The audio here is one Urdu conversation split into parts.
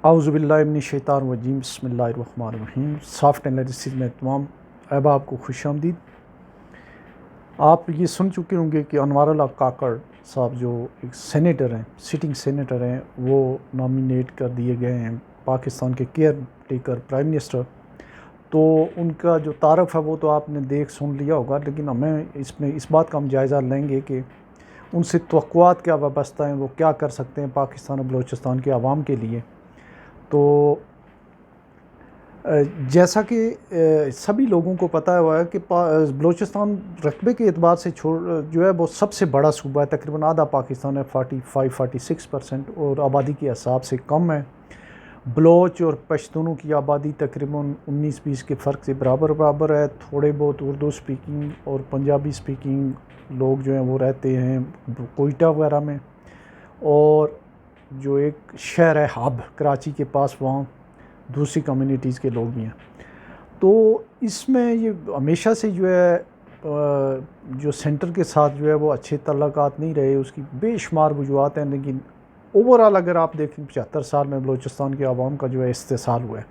اعوذ باللہ من الشیطان الرجیم، بسم اللہ الرحمن الرحیم۔ سافٹ انالیسز میں تمام احباب کو خوش آمدید۔ آپ یہ سن چکے ہوں گے کہ انوار اللہ کاکڑ صاحب جو ایک سینیٹر ہیں، سٹنگ سینیٹر ہیں، وہ نامینیٹ کر دیے گئے ہیں پاکستان کے کیئر ٹیکر پرائم منسٹر۔ تو ان کا جو تعارف ہے وہ تو آپ نے دیکھ سن لیا ہوگا، لیکن ہمیں اس بات کا ہم جائزہ لیں گے کہ ان سے توقعات کیا وابستہ ہیں، وہ کیا کر سکتے ہیں پاکستان اور بلوچستان کے عوام کے لیے۔ تو جیسا کہ سبھی لوگوں کو پتہ ہوا ہے کہ بلوچستان رقبے کے اعتبار سے جو ہے وہ سب سے بڑا صوبہ ہے، تقریباً آدھا پاکستان ہے، 45-46%، اور آبادی کے حساب سے کم ہے۔ بلوچ اور پشتونوں کی آبادی تقریباً 19-20 کے فرق سے برابر ہے۔ تھوڑے بہت اردو سپیکنگ اور پنجابی سپیکنگ لوگ جو ہیں وہ رہتے ہیں کوئٹہ وغیرہ میں، اور جو ایک شہر ہے ہب کراچی کے پاس، وہاں دوسری کمیونٹیز کے لوگ بھی ہیں۔ تو اس میں یہ ہمیشہ سے جو ہے جو سینٹر کے ساتھ جو ہے وہ اچھے تعلقات نہیں رہے، اس کی بے شمار وجوہات ہیں، لیکن اوورآل اگر آپ دیکھیں 75 سال میں بلوچستان کے عوام کا جو ہے استحصال ہوا ہے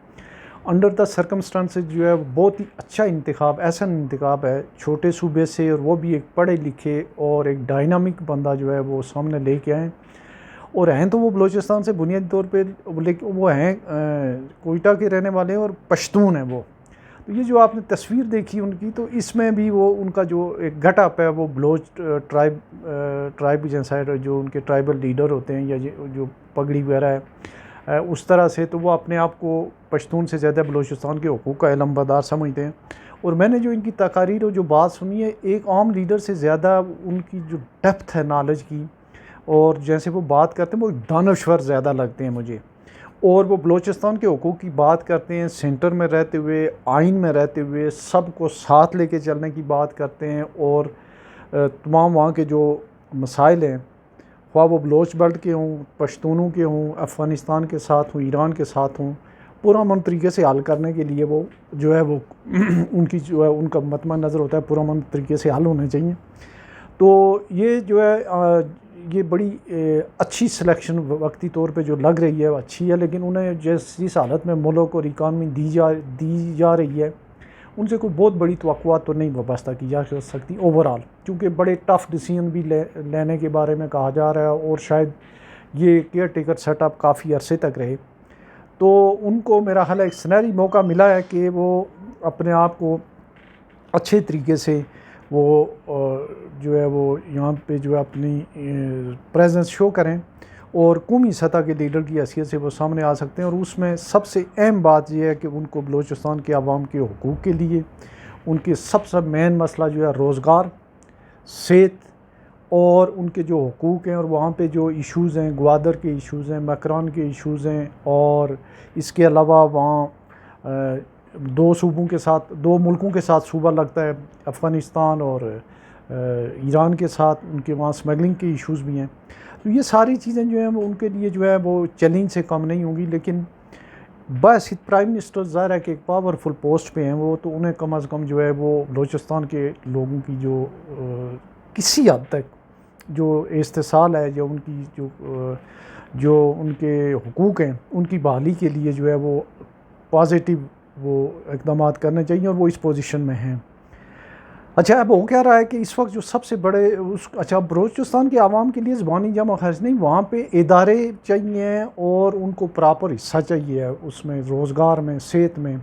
انڈر دا سرکمسٹانسز، جو ہے بہت ہی اچھا انتخاب، ایسا انتخاب ہے لیکن صوبے سے، اور وہ بھی ایک پڑھے لکھے اور ایک ڈائنامک بندہ جو ہے وہ سامنے لے کے آئیں، اور ہیں تو وہ بلوچستان سے بنیادی طور پہ، لیکن وہ ہیں کوئٹہ کے رہنے والے اور پشتون ہیں وہ۔ تو یہ جو آپ نے تصویر دیکھی ان کی، تو اس میں بھی وہ ان کا جو ایک گٹ اپ ہے وہ بلوچ ٹرائب جیسا ہے، جو ان کے ٹرائبل لیڈر ہوتے ہیں یا جو پگڑی وغیرہ ہے اس طرح سے، تو وہ اپنے آپ کو پشتون سے زیادہ بلوچستان کے حقوق کا علم بردار سمجھتے ہیں۔ اور میں نے جو ان کی تقاریر اور جو بات سنی ہے، ایک عام لیڈر سے زیادہ ان کی جو ڈیپتھ ہے نالج کی، اور جیسے وہ بات کرتے ہیں وہ دانشور زیادہ لگتے ہیں مجھے، اور وہ بلوچستان کے حقوق کی بات کرتے ہیں، سینٹر میں رہتے ہوئے، آئین میں رہتے ہوئے، سب کو ساتھ لے کے چلنے کی بات کرتے ہیں، اور تمام وہاں کے جو مسائل ہیں، خواہ وہ بلوچ بیلٹ کے ہوں، پشتونوں کے ہوں، افغانستان کے ساتھ ہوں، ایران کے ساتھ ہوں، پرامن طریقے سے حل کرنے کے لیے وہ جو ہے وہ ان کی جو ہے ان کا مطمع نظر ہوتا ہے پرامن طریقے سے حل ہونے چاہیے۔ تو یہ جو ہے یہ بڑی اچھی سلیکشن وقتی طور پہ جو لگ رہی ہے وہ اچھی ہے، لیکن انہیں جس حالت میں ملک اور اکانومی دی جا رہی ہے، ان سے کوئی بہت بڑی توقعات تو نہیں وابستہ کی جا سکتی اوورآل، کیونکہ بڑے ٹف ڈیسیژن بھی لینے کے بارے میں کہا جا رہا ہے، اور شاید یہ کیئر ٹیکر سیٹ اپ کافی عرصے تک رہے۔ تو ان کو میرا خیال ہے ایک سنہری موقع ملا ہے کہ وہ اپنے آپ کو اچھے طریقے سے وہ جو ہے وہ یہاں پہ جو ہے اپنی پریزنس شو کریں، اور قومی سطح کے لیڈر کی حیثیت سے وہ سامنے آ سکتے ہیں۔ اور اس میں سب سے اہم بات یہ ہے کہ ان کو بلوچستان کے عوام کے حقوق کے لیے ان کے سب سے مین مسئلہ جو ہے روزگار، صحت، اور ان کے جو حقوق ہیں، اور وہاں پہ جو ایشوز ہیں، گوادر کے ایشوز ہیں، مکران کے ایشوز ہیں، اور اس کے علاوہ وہاں دو ملکوں کے ساتھ صوبہ لگتا ہے، افغانستان اور ایران کے ساتھ، ان کے وہاں سمگلنگ کے ایشوز بھی ہیں۔ تو یہ ساری چیزیں جو ہیں وہ ان کے لیے جو ہے وہ چیلنج سے کم نہیں ہوں گی، لیکن بحیثیت پرائم منسٹر ظاہر ہے کہ ایک پاورفل پوسٹ پہ ہیں وہ، تو انہیں کم از کم جو ہے وہ بلوچستان کے لوگوں کی جو کسی حد تک جو استحصال ہے، جو ان کی جو ان کے حقوق ہیں، ان کی بحالی کے لیے جو ہے وہ پازیٹیو وہ اقدامات کرنے چاہیے، اور وہ اس پوزیشن میں ہیں۔ اچھا، اب ہو کیا رہا ہے کہ اس وقت جو سب سے بڑے بلوچستان کے عوام کے لیے زبانی جمع خرچ نہیں، وہاں پہ ادارے چاہیے، اور ان کو پراپر حصہ چاہیے اس میں، روزگار میں، صحت میں۔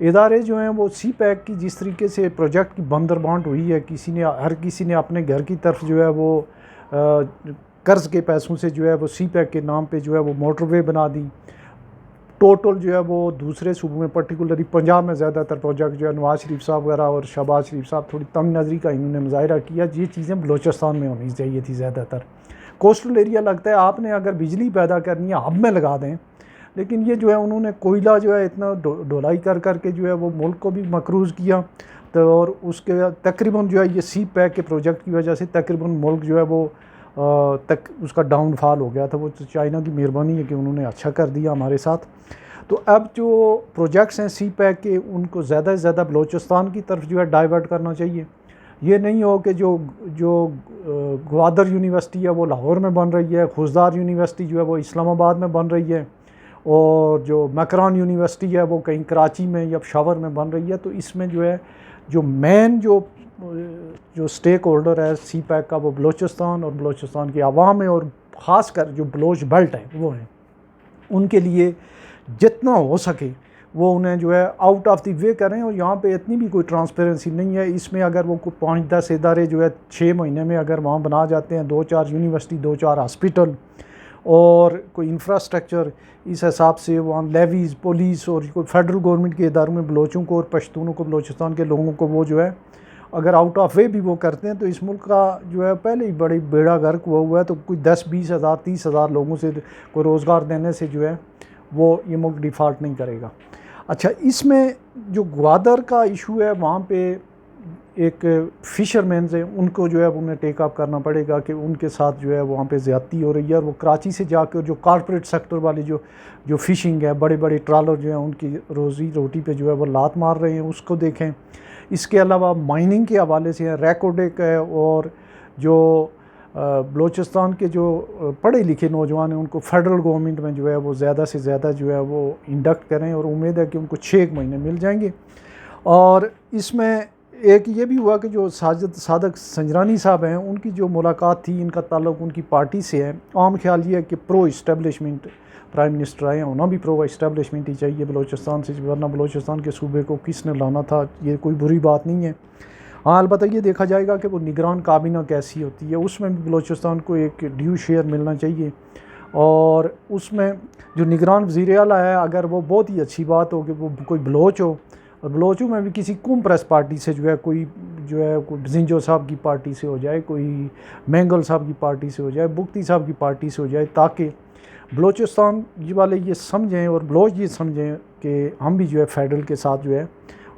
ادارے جو ہیں وہ سی پیک کی جس طریقے سے پروجیکٹ کی بندر بانٹ ہوئی ہے، ہر کسی نے اپنے گھر کی طرف جو ہے وہ قرض کے پیسوں سے جو ہے وہ سی پیک کے نام پہ جو ہے وہ موٹر وے بنا دی۔ ٹوٹل جو ہے وہ دوسرے صوبوں میں، پرٹیکولرلی پنجاب میں زیادہ تر پروجیکٹ جو ہے نواز شریف صاحب وغیرہ اور شہباز شریف صاحب تھوڑی تنگ نظری کا انہوں نے مظاہرہ کیا، یہ چیزیں بلوچستان میں ہونی چاہیے تھی زیادہ تر۔ کوسٹل ایریا لگتا ہے آپ نے اگر بجلی پیدا کرنی ہے ہب میں لگا دیں، لیکن یہ جو ہے انہوں نے کوئلہ جو ہے اتنا ڈھلائی کر کے جو ہے وہ ملک کو بھی مقروض کیا، تو اور اس کے تقریباً جو ہے یہ سی پیک کے پروجیکٹ کی وجہ سے تقریباً ملک جو ہے وہ اس کا ڈاؤن فال ہو گیا تھا۔ وہ چائنا کی مہربانی ہے کہ انہوں نے اچھا کر دیا ہمارے ساتھ۔ تو اب جو پروجیکٹس ہیں سی پیک کے، ان کو زیادہ سے زیادہ بلوچستان کی طرف جو ہے ڈائیورٹ کرنا چاہیے۔ یہ نہیں ہو کہ جو گوادر یونیورسٹی ہے وہ لاہور میں بن رہی ہے، خوزدار یونیورسٹی جو ہے وہ اسلام آباد میں بن رہی ہے، اور جو میکران یونیورسٹی ہے وہ کہیں کراچی میں یا پشاور میں بن رہی ہے. تو اس میں جو ہے جو مین جو اسٹیک ہولڈر ہے سی پیک کا وہ بلوچستان اور بلوچستان کی عوام ہے، اور خاص کر جو بلوچ بیلٹ ہیں وہ ہیں. ان کے لیے جتنا ہو سکے وہ انہیں جو ہے آؤٹ آف دی وے کریں. اور یہاں پہ اتنی بھی کوئی ٹرانسپیرنسی نہیں ہے. اس میں اگر وہ 5-10 ادارے جو ہے 6 مہینے میں اگر وہاں بنا جاتے ہیں، 2-4 یونیورسٹی، 2-4 ہاسپٹل اور کوئی انفراسٹرکچر، اس حساب سے وہاں لیویز، پولیس اور کوئی فیڈرل گورنمنٹ کے اداروں میں بلوچوں کو اور پشتونوں کو، بلوچستان کے لوگوں کو وہ جو ہے اگر آؤٹ آف وے بھی وہ کرتے ہیں تو اس ملک کا جو ہے پہلے ہی بڑی بیڑا غرق ہوا ہے. تو کوئی 10-20 ہزار 30 ہزار لوگوں سے کوئی روزگار دینے سے جو ہے وہ یہ ملک ڈیفالٹ نہیں کرے گا. اچھا، اس میں جو گوادر کا ایشو ہے وہاں پہ ایک فشر مینز ہیں، ان کو جو ہے انہیں ٹیک اپ کرنا پڑے گا کہ ان کے ساتھ جو ہے وہاں پہ زیادتی ہو رہی ہے. اور وہ کراچی سے جا کے جو کارپوریٹ سیکٹر والی جو فشنگ ہے، بڑے بڑے ٹرالر جو ہیں ان کی روزی روٹی پہ جو ہے وہ لات مار رہے ہیں، اس کو دیکھیں. اس کے علاوہ مائننگ کے حوالے سے ریکوڈیک ہے، اور جو بلوچستان کے جو پڑھے لکھے نوجوان ہیں ان کو فیڈرل گورنمنٹ میں جو ہے وہ زیادہ سے زیادہ جو ہے وہ انڈکٹ کریں، اور امید ہے کہ ان کو 6 مہینے مل جائیں گے. اور اس میں ایک یہ بھی ہوا کہ جو صادق سنجرانی صاحب ہیں ان کی جو ملاقات تھی، ان کا تعلق ان کی پارٹی سے ہے. عام خیال یہ ہے کہ پرو اسٹیبلشمنٹ پرائم منسٹر آئے ہیں، ہونا بھی پرو اسٹیبلشمنٹ ہی چاہیے بلوچستان سے، ورنہ بلوچستان کے صوبے کو کس نے لانا تھا، یہ کوئی بری بات نہیں ہے. ہاں، البتہ یہ دیکھا جائے گا کہ وہ نگران کابینہ کیسی ہوتی ہے، اس میں بھی بلوچستان کو ایک ڈیو شیئر ملنا چاہیے. اور اس میں جو نگران وزیر اعلیٰ ہے، اگر وہ بہت ہی اچھی بات ہو کہ وہ کوئی بلوچ ہو، اور بلوچوں میں بھی کسی کوم پریس پارٹی سے جو ہے کوئی زنجو صاحب کی پارٹی سے ہو جائے، کوئی مینگل صاحب کی پارٹی سے ہو جائے، بگٹی صاحب کی پارٹی سے ہو جائے، تاکہ بلوچستان والے یہ سمجھیں اور بلوچ یہ سمجھیں کہ ہم بھی جو ہے فیڈرل کے ساتھ جو ہے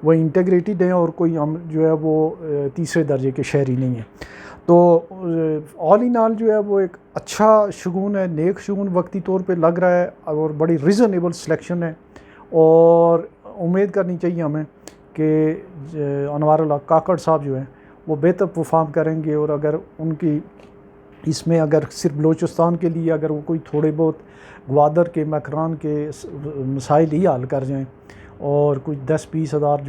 وہ انٹیگریٹڈ ہیں، اور کوئی ہم جو ہے وہ تیسرے درجے کے شہری نہیں ہیں. تو آل ان آل جو ہے وہ ایک اچھا شگون ہے، نیک شگون وقتی طور پہ لگ رہا ہے، اور بڑی ریزنیبل سلیکشن ہے. اور امید کرنی چاہیے ہمیں کہ انوار اللہ کاکڑ صاحب جو ہیں وہ بہتر پرفارم کریں گے. اور اگر ان کی اس میں اگر صرف بلوچستان کے لیے اگر وہ کوئی تھوڑے بہت گوادر کے میکران کے مسائل ہی حل کر جائیں، اور کچھ 10-20 ہزار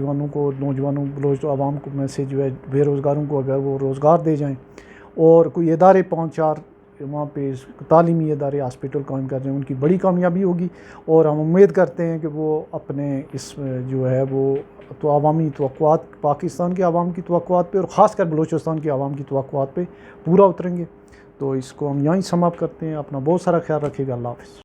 نوجوانوں بلوچ عوام کو میں سے جو ہے بے روزگاروں کو اگر وہ روزگار دے جائیں، اور کوئی ادارے 5-4 وہاں پہ تعلیمی ادارے ہاسپٹل قائم کر جائیں، ان کی بڑی کامیابی ہوگی. اور ہم امید کرتے ہیں کہ وہ اپنے اس جو ہے وہ تو عوامی توقعات، پاکستان کے عوام کی توقعات پہ، اور خاص کر بلوچستان کے عوام کی توقعات پہ پورا اتریں گے. تو اس کو ہم یہیں سماپت کرتے ہیں. اپنا بہت سارا خیال رکھیے گا. اللہ حافظ.